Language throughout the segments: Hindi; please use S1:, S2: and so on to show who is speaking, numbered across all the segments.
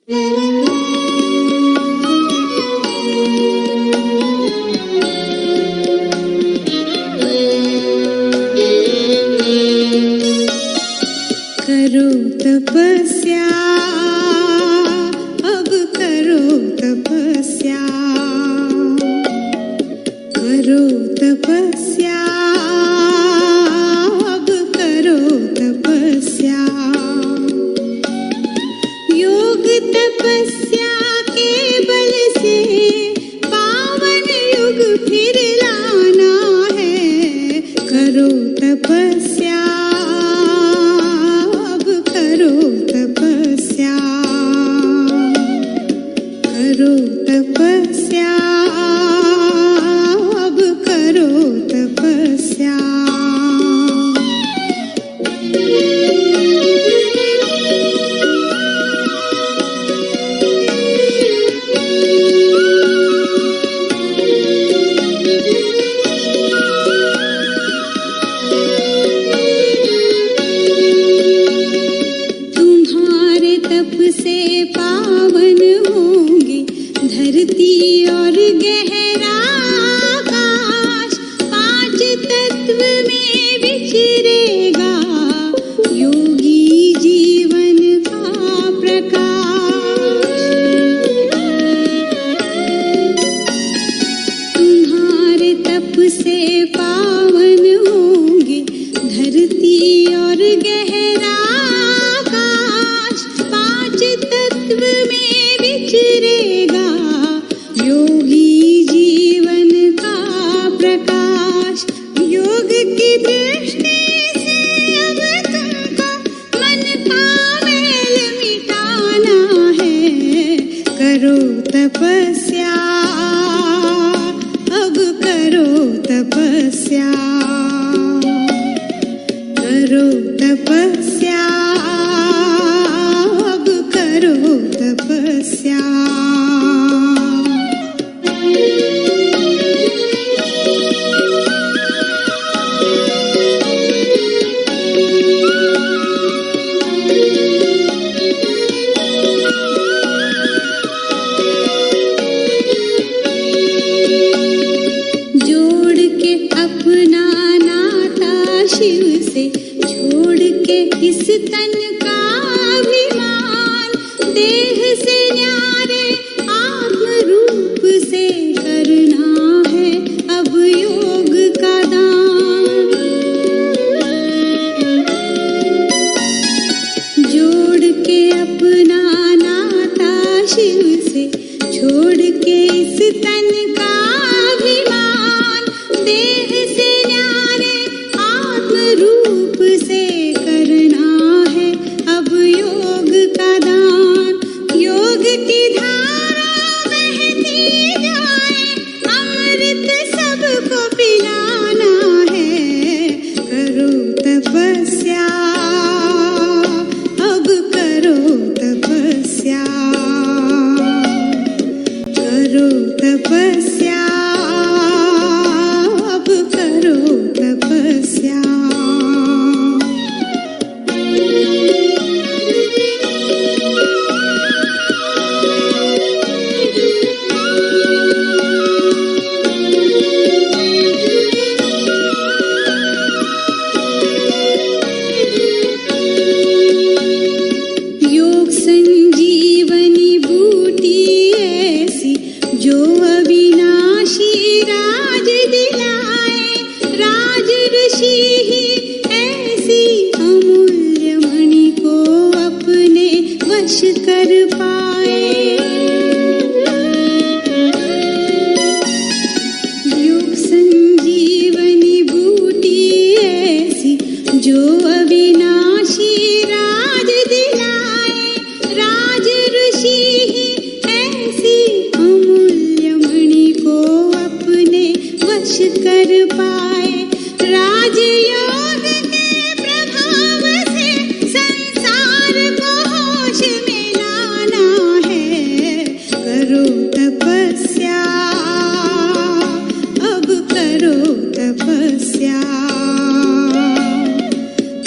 S1: करो तपस्या, अब करो तपस्या, करो तपस्या, अब करो तपस्या। योग तपस्या के बल से पावन युग फिर लाना है। करो तपस्या, करो तपस्या, करो तपस्या, अब करो तपस्या। से पावन होंगे धरती और गहरा आकाश। पांच तत्व में विचरेगा योगी जीवन का प्रकाश। तुम्हारे तप से पावन होंगे धरती और गहरा तत्व में विचरेगा योगी जीवन का प्रकाश। योग की दृष्टि से अब तुमको मन का मैल मिटाना है। करो तपस्या, अब करो तपस्या, करो तपस्या, करो तपस्या। जोड़ के अपना नाता शिव से, छोड़ के इस तन का देह से न्यारे आत्म रूप से करना है अब योग का दान। जोड़ के अपना नाता शिव से, छोड़ के इस तन का अभिमान। देह से न्यारे आत्म रूप से करना है अब योग का दान। योग की धारा बहती जाए, अमृत सबको पिलाना है। करो तपस्या, अब करो तपस्या, करो तपस्या, अब करो तपस्या। संजीवनी बूटी ऐसी जो अविनाशी राज दिलाए। राज ऋषि ही ऐसी अमूल्य मणि को अपने वश कर पाए। योग संजीवनी बूटी ऐसी जो अविनाशी राज दिलाए। राज ऋषि ही ऐसी अमूल्य मणि को अपने वश कर पाए। राजयोग के प्रभाव से संसार को होश में लाना है। करो तपस्या, अब करो तपस्या,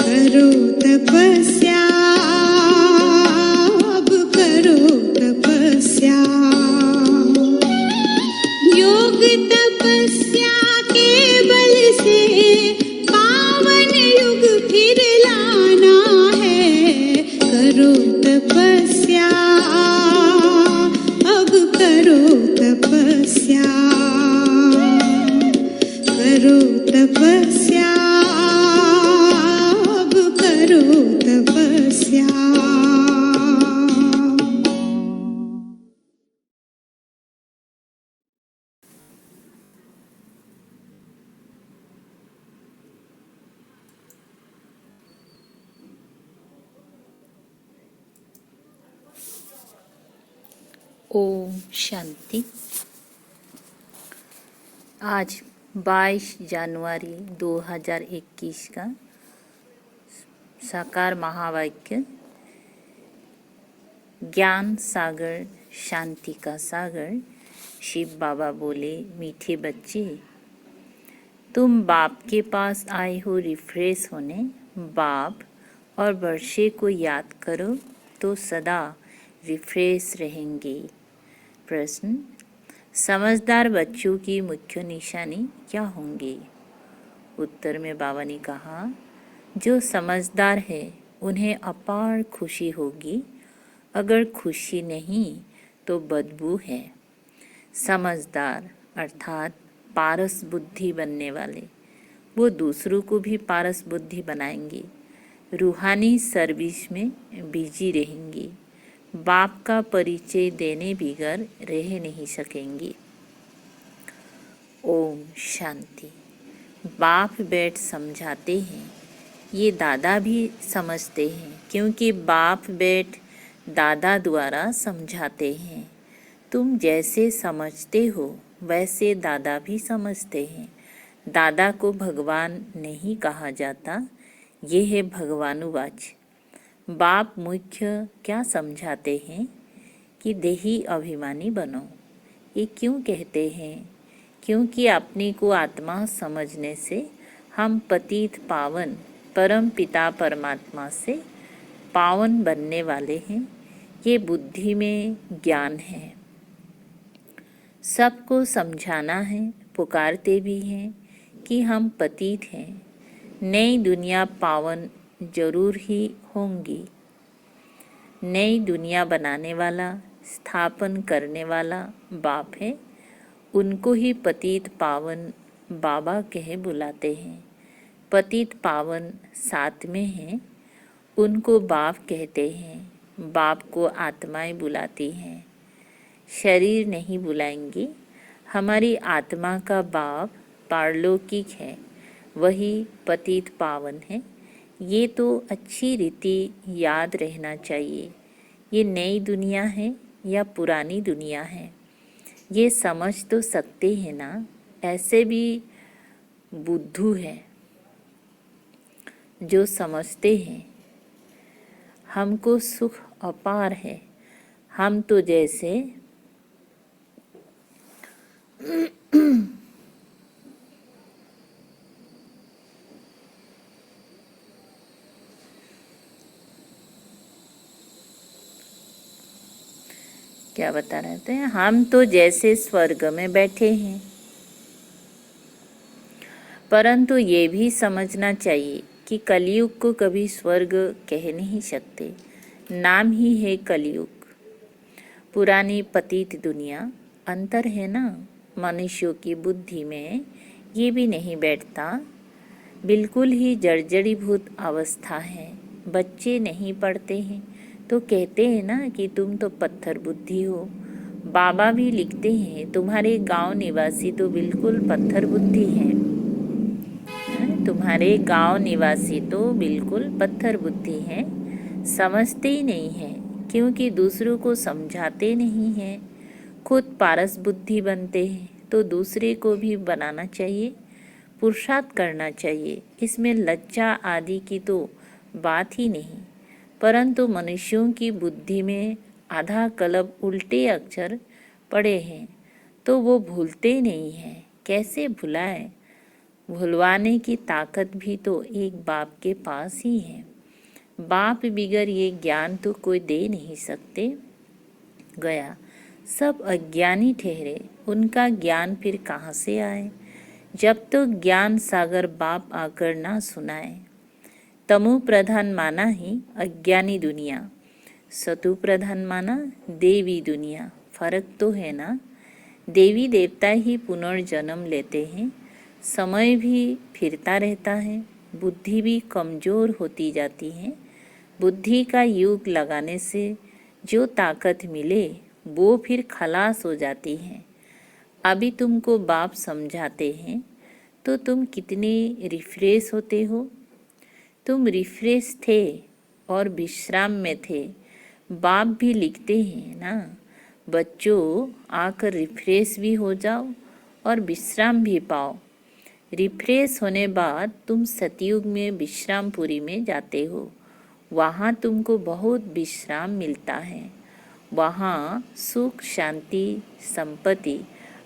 S1: करो तपस्या, अब करो योग तपस्या के बल से पावन युग फिर लाना है। करो तपस्या, अब करो तपस्या, करो तपस्या, अब करो तपस्या।
S2: ओम शांति। आज 22 जनवरी 2021 का साकार महावाक्य, ज्ञान सागर शांति का सागर। शिव बाबा बोले, मीठे बच्चे, तुम बाप के पास आए हो रिफ्रेश होने। बाप और वर्षे को याद करो तो सदा रिफ्रेश रहेंगे। प्रश्न, समझदार बच्चों की मुख्य निशानी क्या होंगे? उत्तर में बाबा ने कहा, जो समझदार है उन्हें अपार खुशी होगी। अगर खुशी नहीं तो बदबू है। समझदार अर्थात पारस बुद्धि बनने वाले, वो दूसरों को भी पारस बुद्धि बनाएंगे। रूहानी सर्विस में बिजी रहेंगे। बाप का परिचय देने बिगर रह नहीं सकेंगे। ओम शांति। बाप बेट समझाते हैं, ये दादा भी समझते हैं, क्योंकि बाप बेट दादा द्वारा समझाते हैं। तुम जैसे समझते हो वैसे दादा भी समझते हैं। दादा को भगवान नहीं कहा जाता, ये है भगवानुवाच। बाप मुख्य क्या समझाते हैं कि देही अभिमानी बनो। ये क्यों कहते हैं? क्योंकि अपने को आत्मा समझने से हम पतित पावन परम पिता परमात्मा से पावन बनने वाले हैं। ये बुद्धि में ज्ञान है। सबको समझाना है, पुकारते भी हैं कि हम पतित हैं। नई दुनिया पावन जरूर ही होंगी। नई दुनिया बनाने वाला, स्थापन करने वाला बाप है। उनको ही पतित पावन बाबा कहे बुलाते हैं। पतित पावन साथ में हैं, उनको बाप कहते हैं। बाप को आत्माएं बुलाती हैं, शरीर नहीं बुलाएंगी। हमारी आत्मा का बाप पारलौकिक है, वही पतित पावन है। ये तो अच्छी रीति याद रहना चाहिए। ये नई दुनिया है या पुरानी दुनिया है, ये समझ तो सकते हैं ना। ऐसे भी बुद्धू है जो समझते हैं हमको सुख अपार है। हम तो जैसे क्या बता रहे थे, हम तो जैसे स्वर्ग में बैठे हैं। परंतु ये भी समझना चाहिए कि कलयुग को कभी स्वर्ग कह नहीं सकते। नाम ही है कलयुग। पुरानी पतित दुनिया, अंतर है ना। मनुष्यों की बुद्धि में ये भी नहीं बैठता। बिल्कुल ही जर्जरीभूत अवस्था है। बच्चे नहीं पढ़ते हैं तो कहते हैं ना कि तुम तो पत्थर बुद्धि हो। बाबा भी लिखते हैं, तुम्हारे गांव निवासी तो बिल्कुल पत्थर बुद्धि है। तुम्हारे गांव निवासी तो बिल्कुल पत्थर बुद्धि है। समझते ही नहीं है, क्योंकि दूसरों को समझाते नहीं हैं। खुद पारस बुद्धि बनते हैं तो दूसरे को भी बनाना चाहिए, पुरुषार्थ करना चाहिए। इसमें लज्जा आदि की तो बात ही नहीं। परंतु मनुष्यों की बुद्धि में आधा कलब उल्टे अक्षर पड़े हैं तो वो भूलते नहीं हैं। कैसे भुलाएं? भुलवाने की ताकत भी तो एक बाप के पास ही है। बाप बिगर ये ज्ञान तो कोई दे नहीं सकते। गया सब अज्ञानी ठहरे, उनका ज्ञान फिर कहाँ से आए, जब तो ज्ञान सागर बाप आकर ना सुनाए। तमु प्रधान माना ही अज्ञानी दुनिया, सतु प्रधान माना देवी दुनिया। फर्क तो है ना। देवी देवता ही पुनर्जन्म लेते हैं, समय भी फिरता रहता है, बुद्धि भी कमज़ोर होती जाती है। बुद्धि का युग लगाने से जो ताकत मिले वो फिर खलास हो जाती है। अभी तुमको बाप समझाते हैं तो तुम कितने रिफ्रेश होते हो। तुम रिफ्रेश थे और विश्राम में थे। बाप भी लिखते हैं ना, बच्चों आकर रिफ्रेश भी हो जाओ और विश्राम भी पाओ। रिफ्रेश होने बाद तुम सतयुग में विश्रामपुरी में जाते हो। वहाँ तुमको बहुत विश्राम मिलता है। वहाँ सुख, शांति, संपत्ति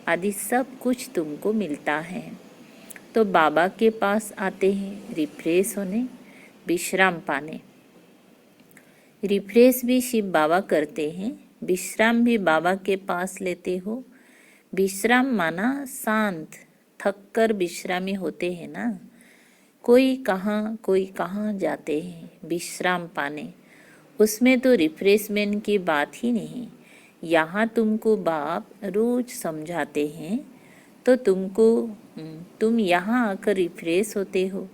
S2: आदि सब कुछ तुमको मिलता है। तो बाबा के पास आते हैं रिफ्रेश होने, विश्राम पाने। रिफ्रेश भी शिव बाबा करते हैं, विश्राम भी बाबा के पास लेते हो। विश्राम माना शांत, थक कर विश्रामी होते हैं ना। कोई कहाँ जाते हैं विश्राम पाने, उसमें तो रिफ्रेशमेंट की बात ही नहीं। यहाँ तुमको बाप रोज समझाते हैं तो तुम यहाँ आकर रिफ्रेश होते हो।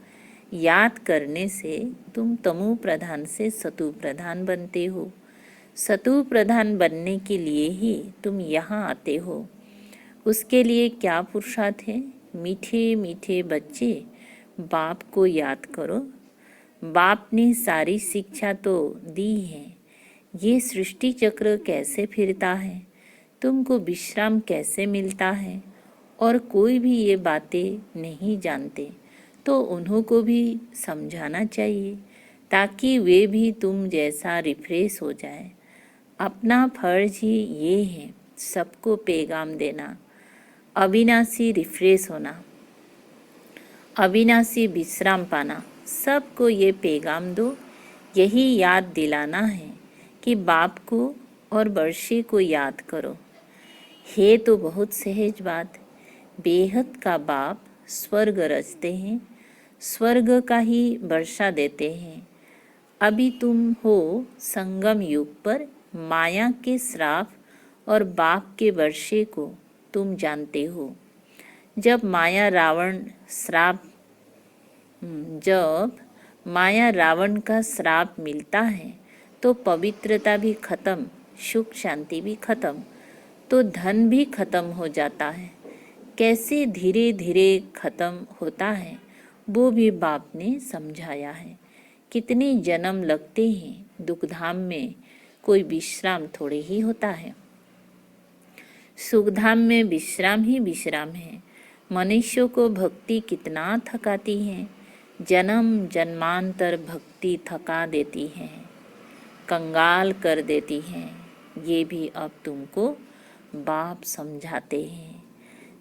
S2: याद करने से तुम तमु प्रधान से सतु प्रधान बनते हो। सतु प्रधान बनने के लिए ही तुम यहाँ आते हो। उसके लिए क्या पुरुषार्थ है। मीठे मीठे बच्चे, बाप को याद करो। बाप ने सारी शिक्षा तो दी है। ये सृष्टि चक्र कैसे फिरता है, तुमको विश्राम कैसे मिलता है, और कोई भी ये बातें नहीं जानते तो उन्हों को भी समझाना चाहिए ताकि वे भी तुम जैसा रिफ्रेश हो जाए। अपना फर्ज ही ये है सबको पैगाम देना, अविनाशी रिफ्रेश होना, अविनाशी विश्राम पाना। सबको ये पैगाम दो, यही याद दिलाना है कि बाप को और वर्षी को याद करो। है तो बहुत सहज बात। बेहद का बाप स्वर्ग रचते हैं, स्वर्ग का ही वर्षा देते हैं। अभी तुम हो संगम युग पर, माया के श्राप और बाप के वर्षे को तुम जानते हो। जब माया रावण का श्राप मिलता है तो पवित्रता भी खत्म, सुख शांति भी खत्म, तो धन भी खत्म हो जाता है। कैसे धीरे धीरे खत्म होता है वो भी बाप ने समझाया है। कितने जन्म लगते हैं दुखधाम में, कोई विश्राम थोड़े ही होता है। सुखधाम में विश्राम ही विश्राम है। मनुष्यों को भक्ति कितना थकाती है, जन्म जन्मांतर भक्ति थका देती है, कंगाल कर देती है। ये भी अब तुमको बाप समझाते हैं।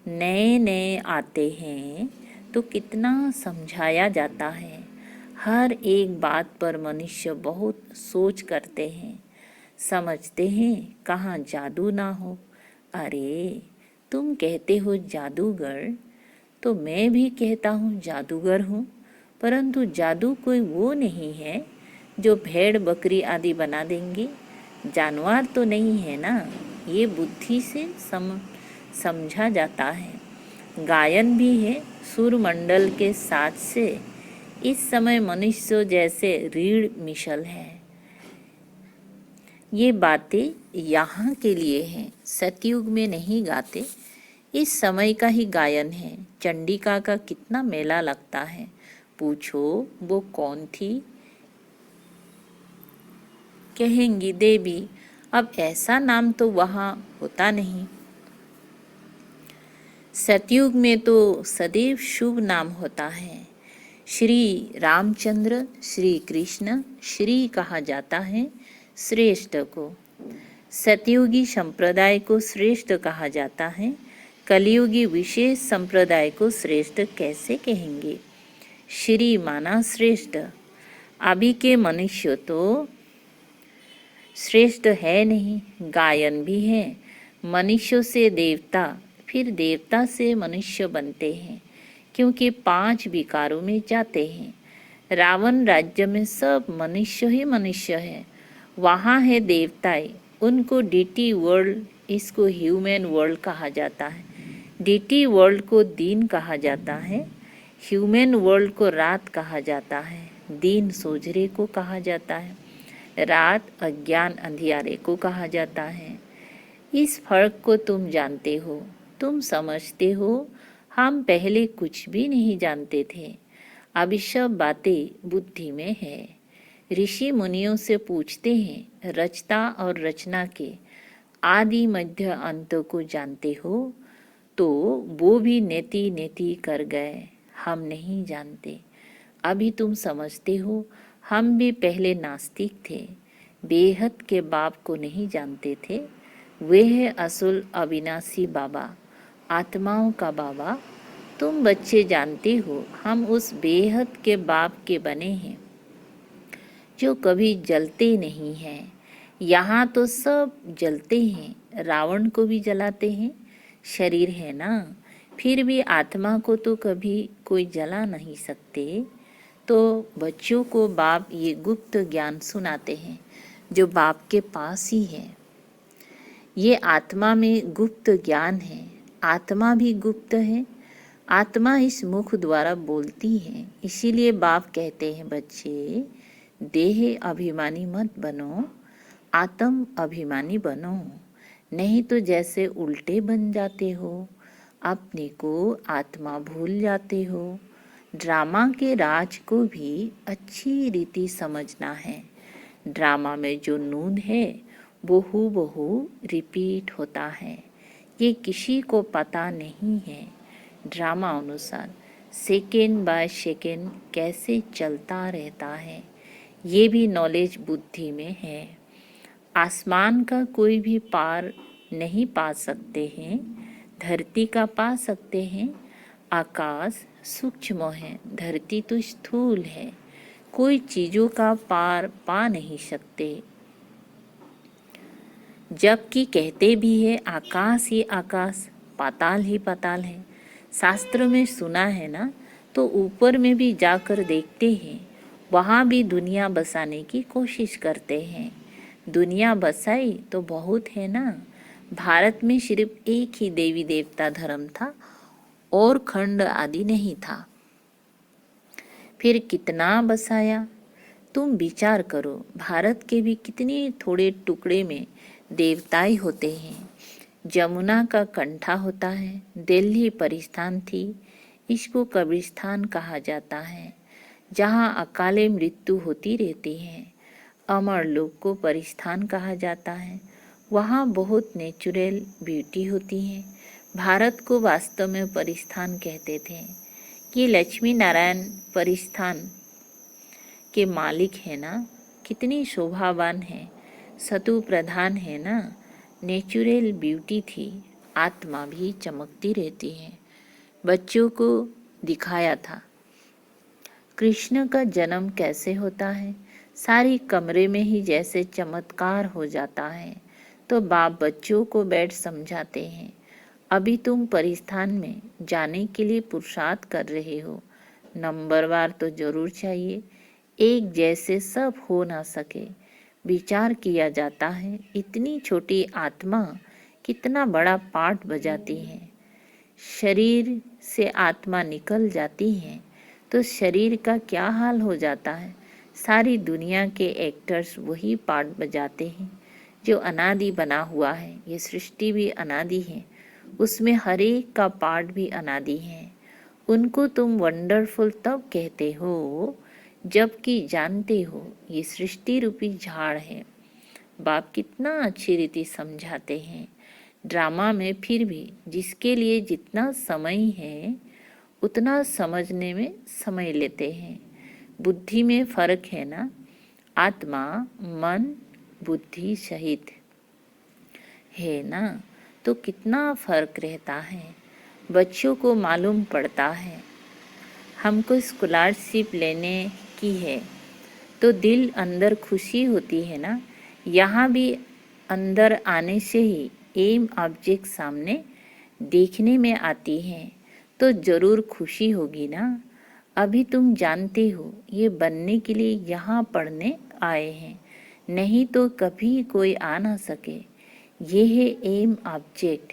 S2: नए नए आते हैं तो कितना समझाया जाता है। हर एक बात पर मनुष्य बहुत सोच करते हैं, समझते हैं कहाँ जादू ना हो। अरे तुम कहते हो जादूगर, तो मैं भी कहता हूँ जादूगर हूँ, परंतु जादू कोई वो नहीं है जो भेड़ बकरी आदि बना देंगे। जानवर तो नहीं है ना, ये बुद्धि से समझा जाता है। गायन भी है सूरमंडल के साथ से। इस समय मनुष्य जैसे रीढ़ मिशल है। ये बातें यहाँ के लिए हैं, सतयुग में नहीं गाते। इस समय का ही गायन है। चंडिका का कितना मेला लगता है। पूछो वो कौन थी, कहेंगी देवी। अब ऐसा नाम तो वहाँ होता नहीं। सतयुग में तो सदैव शुभ नाम होता है। श्री रामचंद्र, श्री कृष्ण, श्री कहा जाता है श्रेष्ठ को। सतयुगी संप्रदाय को श्रेष्ठ कहा जाता है। कलयुगी विशेष संप्रदाय को श्रेष्ठ कैसे कहेंगे। श्री माना श्रेष्ठ। अभी के मनुष्य तो श्रेष्ठ है नहीं। गायन भी है, मनुष्यों से देवता, फिर देवता से मनुष्य बनते हैं, क्योंकि 5 विकारों में जाते हैं। रावण राज्य में सब मनुष्य ही मनुष्य है, वहाँ है देवताएं, उनको डीटी वर्ल्ड, इसको ह्यूमन वर्ल्ड कहा जाता है। डीटी वर्ल्ड को दिन कहा जाता है, ह्यूमन वर्ल्ड को रात कहा जाता है। दिन सोझरे को कहा जाता है, रात अज्ञान अंधियारे को कहा जाता है। इस फर्क को तुम जानते हो, तुम समझते हो। हम पहले कुछ भी नहीं जानते थे, अब सब बातें बुद्धि में है। ऋषि मुनियों से पूछते हैं, रचता और रचना के आदि मध्य अंत को जानते हो? तो वो भी नेति नेति कर गए, हम नहीं जानते। अभी तुम समझते हो, हम भी पहले नास्तिक थे, बेहद के बाप को नहीं जानते थे। वे है असुल अविनाशी बाबा, आत्माओं का बाबा। तुम बच्चे जानते हो, हम उस बेहद के बाप के बने हैं जो कभी जलते नहीं हैं। यहाँ तो सब जलते हैं, रावण को भी जलाते हैं, शरीर है ना, फिर भी आत्मा को तो कभी कोई जला नहीं सकते। तो बच्चों को बाप ये गुप्त ज्ञान सुनाते हैं जो बाप के पास ही है। ये आत्मा में गुप्त ज्ञान है, आत्मा भी गुप्त है। आत्मा इस मुख द्वारा बोलती है, इसीलिए बाप कहते हैं, बच्चे देह अभिमानी मत बनो, आत्म अभिमानी बनो, नहीं तो जैसे उल्टे बन जाते हो, अपने को आत्मा भूल जाते हो। ड्रामा के राज को भी अच्छी रीति समझना है। ड्रामा में जो नून है वो हूबहू रिपीट होता है, ये किसी को पता नहीं है। ड्रामा अनुसार सेकेंड बाय सेकेंड कैसे चलता रहता है, ये भी नॉलेज बुद्धि में है। आसमान का कोई भी पार नहीं पा सकते हैं, धरती का पा सकते हैं। आकाश सूक्ष्म है, धरती तो स्थूल है, कोई चीज़ों का पार पा नहीं सकते। जबकि कहते भी है आकाश ही आकाश, पाताल ही पाताल है। शास्त्र में सुना है ना, तो ऊपर में भी जाकर देखते हैं, वहाँ भी दुनिया बसाने की कोशिश करते हैं। दुनिया बसाई तो बहुत है ना। भारत में सिर्फ एक ही देवी देवता धर्म था और खंड आदि नहीं था, फिर कितना बसाया। तुम विचार करो, भारत के भी कितने थोड़े टुकड़े में देवताएं होते हैं। जमुना का कंठा होता है, दिल्ली परिस्थान थी, इसको कब्रिस्तान कहा जाता है, जहाँ अकाले मृत्यु होती रहती है। अमर लोक को परिस्थान कहा जाता है, वहाँ बहुत नेचुरल ब्यूटी होती है। भारत को वास्तव में परिस्थान कहते थे कि लक्ष्मी नारायण परिस्थान के मालिक है ना, कितनी शोभावान है, सतु प्रधान है ना, नेचुरल ब्यूटी थी। आत्मा भी चमकती रहती है। बच्चों को दिखाया था कृष्ण का जन्म कैसे होता है, सारी कमरे में ही जैसे चमत्कार हो जाता है। तो बाप बच्चों को बैठ समझाते हैं, अभी तुम परिस्थान में जाने के लिए पुरुषार्थ कर रहे हो, नंबरवार तो जरूर चाहिए, एक जैसे सब हो ना सके। विचार किया जाता है, इतनी छोटी आत्मा कितना बड़ा पार्ट बजाती है। शरीर से आत्मा निकल जाती है तो शरीर का क्या हाल हो जाता है। सारी दुनिया के एक्टर्स वही पार्ट बजाते हैं जो अनादि बना हुआ है। ये सृष्टि भी अनादि है, उसमें हर एक का पार्ट भी अनादि है। उनको तुम वंडरफुल तब कहते हो जबकि जानते हो ये सृष्टि रूपी झाड़ है। बाप कितना अच्छी रीति समझाते हैं। ड्रामा में फिर भी जिसके लिए जितना समय है उतना समझने में समय लेते हैं। बुद्धि में फर्क है ना, आत्मा मन बुद्धि सहित है ना, तो कितना फर्क रहता है, बच्चों को मालूम पड़ता है। हमको स्कॉलरशिप लेने की है तो दिल अंदर खुशी होती है ना, यहाँ भी अंदर आने से ही एम ऑब्जेक्ट सामने देखने में आती हैं तो ज़रूर खुशी होगी ना। अभी तुम जानते हो ये बनने के लिए यहाँ पढ़ने आए हैं, नहीं तो कभी कोई आ ना सके। ये है एम ऑब्जेक्ट।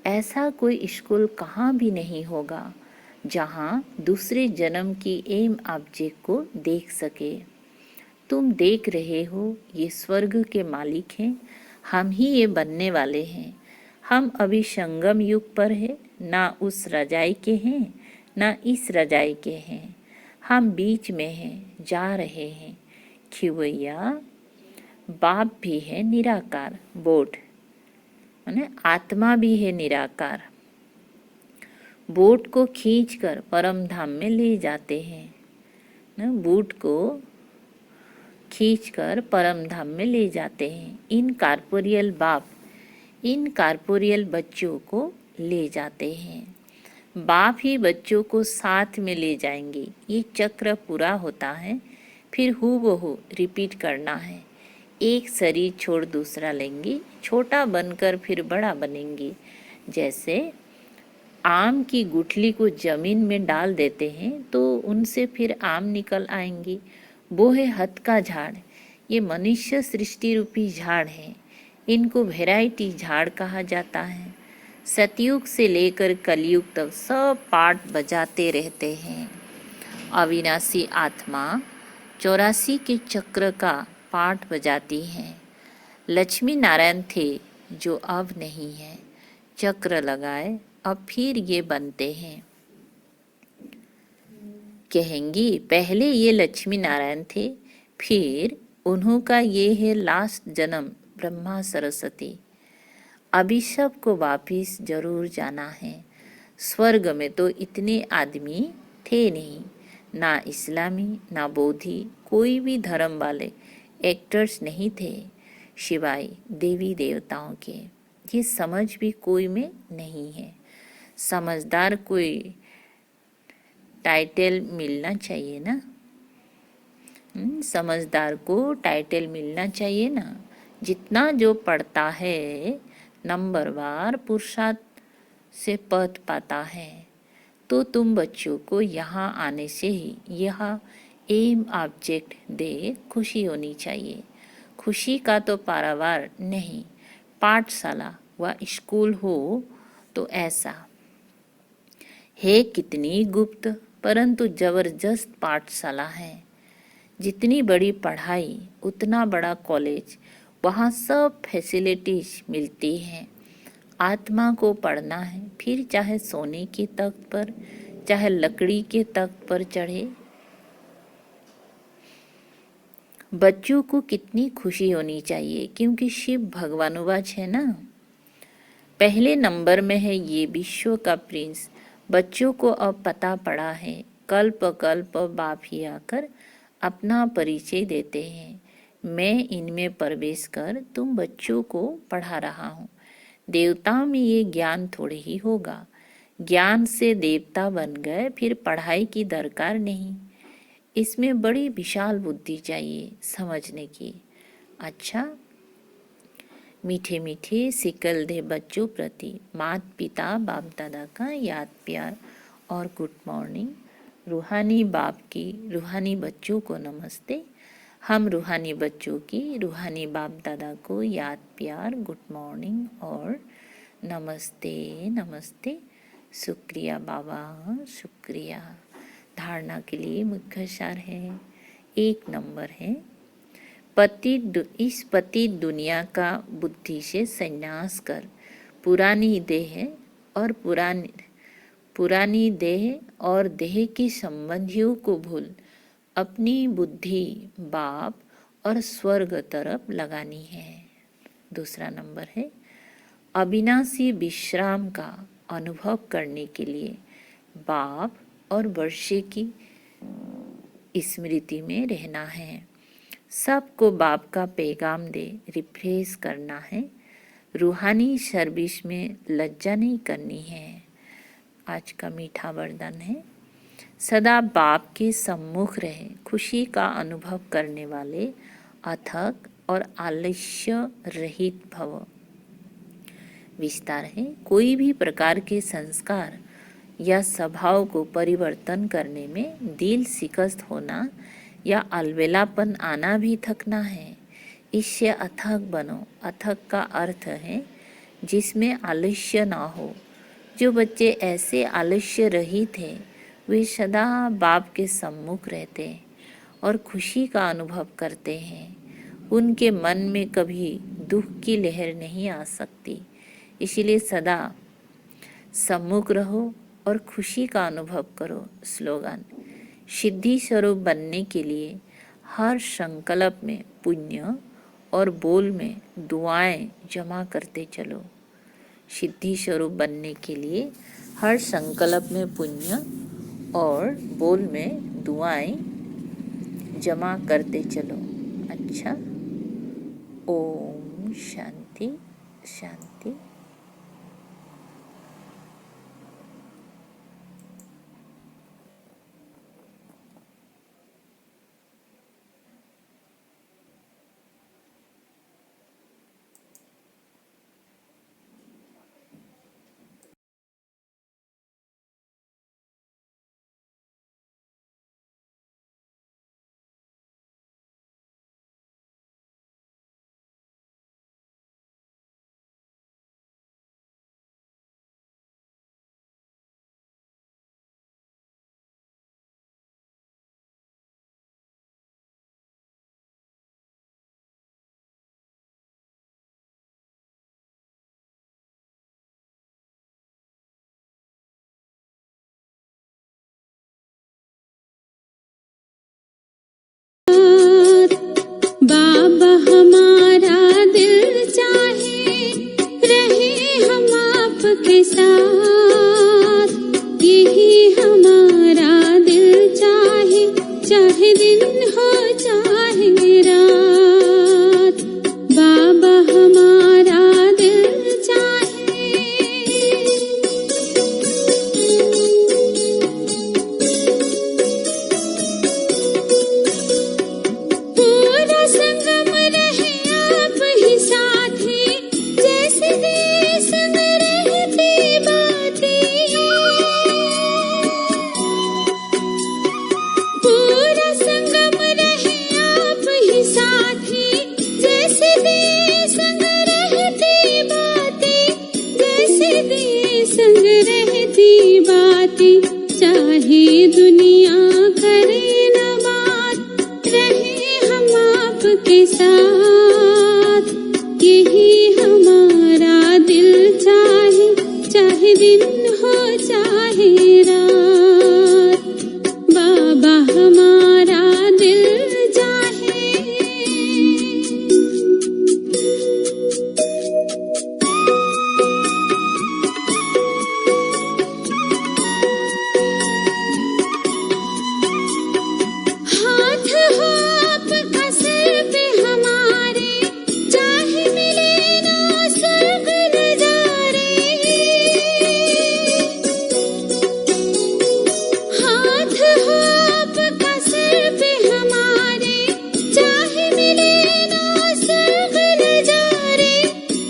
S2: ऐसा कोई स्कूल कहाँ भी नहीं होगा जहाँ दूसरे जन्म की एम ऑब्जेक्ट को देख सके। तुम देख रहे हो ये स्वर्ग के मालिक हैं, हम ही ये बनने वाले हैं। हम अभी संगम युग पर है, ना उस रजाई के हैं ना इस रजाई के हैं। हम बीच में हैं, जा रहे हैं। खिवैया बाप भी है निराकार, बोट माने आत्मा भी है निराकार। बोट को खींचकर परम धाम में ले जाते हैं ना, बोट को खींचकर परम धाम में ले जाते हैं। इन कारपोरियल बाप इन कारपोरियल बच्चों को ले जाते हैं। बाप ही बच्चों को साथ में ले जाएंगे। ये चक्र पूरा होता है, फिर हूबहू रिपीट करना है। एक शरीर छोड़ दूसरा लेंगे, छोटा बनकर फिर बड़ा बनेंगे। जैसे आम की गुठली को जमीन में डाल देते हैं तो उनसे फिर आम निकल आएंगे। वो है हथ का झाड़। ये मनुष्य सृष्टि रूपी झाड़ है। इनको वैरायटी झाड़ कहा जाता है। सतयुग से लेकर कलयुग तक सब पाठ बजाते रहते हैं। अविनाशी आत्मा 84 के चक्र का पाठ बजाती हैं। लक्ष्मी नारायण थे जो अब नहीं है। चक्र लगाए अब फिर ये बनते हैं। कहेंगी पहले ये लक्ष्मी नारायण थे, फिर उन्हों का ये है लास्ट जन्म ब्रह्मा सरस्वती। अभी सबको वापिस जरूर जाना है। स्वर्ग में तो इतने आदमी थे नहीं, ना इस्लामी ना बौद्धि, कोई भी धर्म वाले एक्टर्स नहीं थे सिवाय देवी देवताओं के। ये समझ भी कोई में नहीं है। समझदार कोई टाइटल मिलना चाहिए ना। समझदार को टाइटल मिलना चाहिए ना। जितना जो पढ़ता है नंबरवार पुरुषार्थ से पद पाता है। तो तुम बच्चों को यहाँ आने से ही यह एम ऑब्जेक्ट दे खुशी होनी चाहिए। खुशी का तो पारावार नहीं, पाठशाला व स्कूल हो तो ऐसा है। कितनी गुप्त परंतु जबरदस्त पाठशाला है। जितनी बड़ी पढ़ाई उतना बड़ा कॉलेज, वहाँ सब फैसिलिटीज मिलती हैं। आत्मा को पढ़ना है, फिर चाहे सोने के तख्त पर चाहे लकड़ी के तख्त पर चढ़े। बच्चों को कितनी खुशी होनी चाहिए, क्योंकि शिव भगवानुवाच है ना। पहले नंबर में है ये विश्व का प्रिंस। बच्चों को अब पता पड़ा है, कल्प कल्प बाप ही आकर अपना परिचय देते हैं। मैं इनमें प्रवेश कर तुम बच्चों को पढ़ा रहा हूँ। देवताओं में ये ज्ञान थोड़े ही होगा। ज्ञान से देवता बन गए, फिर पढ़ाई की दरकार नहीं। इसमें बड़ी विशाल बुद्धि चाहिए समझने की। अच्छा, मीठे मीठे सिकल दे बच्चों प्रति माता पिता बाप दादा का याद प्यार और गुड मॉर्निंग। रूहानी बाप की रूहानी बच्चों को नमस्ते। हम रूहानी बच्चों की रूहानी बाप दादा को याद प्यार गुड मॉर्निंग और नमस्ते नमस्ते। शुक्रिया बाबा, शुक्रिया। धारणा के लिए मुख्य सार है। 1 नंबर है इस पतित दुनिया का बुद्धि से संन्यास कर पुरानी देह और देह के संबंधियों को भूल अपनी बुद्धि बाप और स्वर्ग तरफ लगानी है। 2 नंबर है अविनाशी विश्राम का अनुभव करने के लिए बाप और वर्षे की स्मृति में रहना है। सबको बाप का पैगाम दे रिफ्रेश करना है। रूहानी सर्विस में लज्जा नहीं करनी है। आज का मीठा वरदान है सदा बाप के सम्मुख रहे, खुशी का अनुभव करने वाले अथक और आलस्य रहित भव। विस्तार है। कोई भी प्रकार के संस्कार या स्वभाव को परिवर्तन करने में दिल शिकस्त होना या अलबेलापन आना भी थकना है। इससे अथक बनो। अथक का अर्थ है जिसमें आलस्य ना हो। जो बच्चे ऐसे आलस्य रहित हैं वे सदा बाप के सम्मुख रहते हैं और खुशी का अनुभव करते हैं। उनके मन में कभी दुख की लहर नहीं आ सकती। इसलिए सदा सम्मुख रहो और खुशी का अनुभव करो। स्लोगन: सिद्धि स्वरूप बनने के लिए हर संकल्प में पुण्य और बोल में दुआएं जमा करते चलो। सिद्धि स्वरूप बनने के लिए हर संकल्प में पुण्य और बोल में दुआएं जमा करते चलो। अच्छा, ओम शांति शांति।
S1: बाबा हमारा दिल चाहे रहे हम आपके साथ, यही हमारा दिल चाहे, चाहे दिन हो चाहे रात। बाबा हमारा दिल चाहे, पूरा संगम रहे आप ही साथी, जैसे देश में रहती बातें। पूरा संगम रहे आप ही साथी, जैसे देश में रहती बातें, जैसे देश में रहती बातें। चाहे दुनिया करे न बात, रहे हम आपके साथ, यही हमारा दिल चाहे, चाहे दिन हो चाहे रात। बाबा हमारा दिल चाहे, हाथ हो आपका सिर पे हमारे, चाहे मिले ना स्वर्ग नजारे। हाथ हो आपका सिर पे हमारे, चाहे मिले ना स्वर्ग नजारे,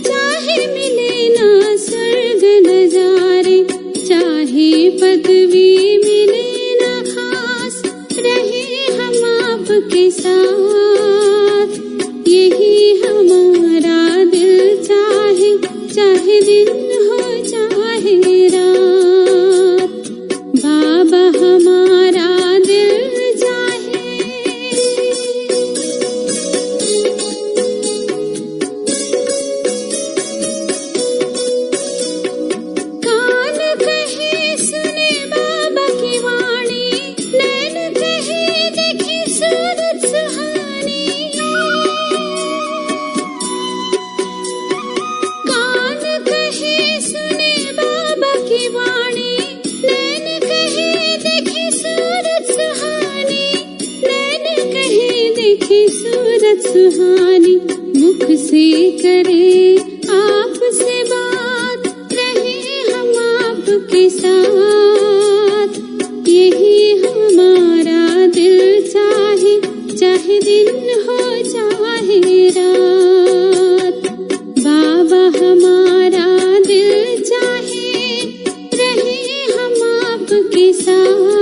S1: चाहे मिले ना स्वर्ग नजारे। चाहे पदवी मिले ना खास, रहे हम आपके साथ, यही हमारा दिल चाहे, चाहे दिन हो चाहे रात। बाबा हमारा दिल चाहे, कान कहे सुने बाबा की वाणी, नैन कहे देखे सूरत सुहानी। कान कहे सुने बाबा की वाणी, नैन कहे देखे सूरत सुहानी, नैन कहे देखे सूरत सुहानी। मुख से करे आपसे बात, रहे हम आपके साथ, यही हमारा दिल चाहे, चाहे दिन हो चाहे रात। बाबा हमारा आपके साथ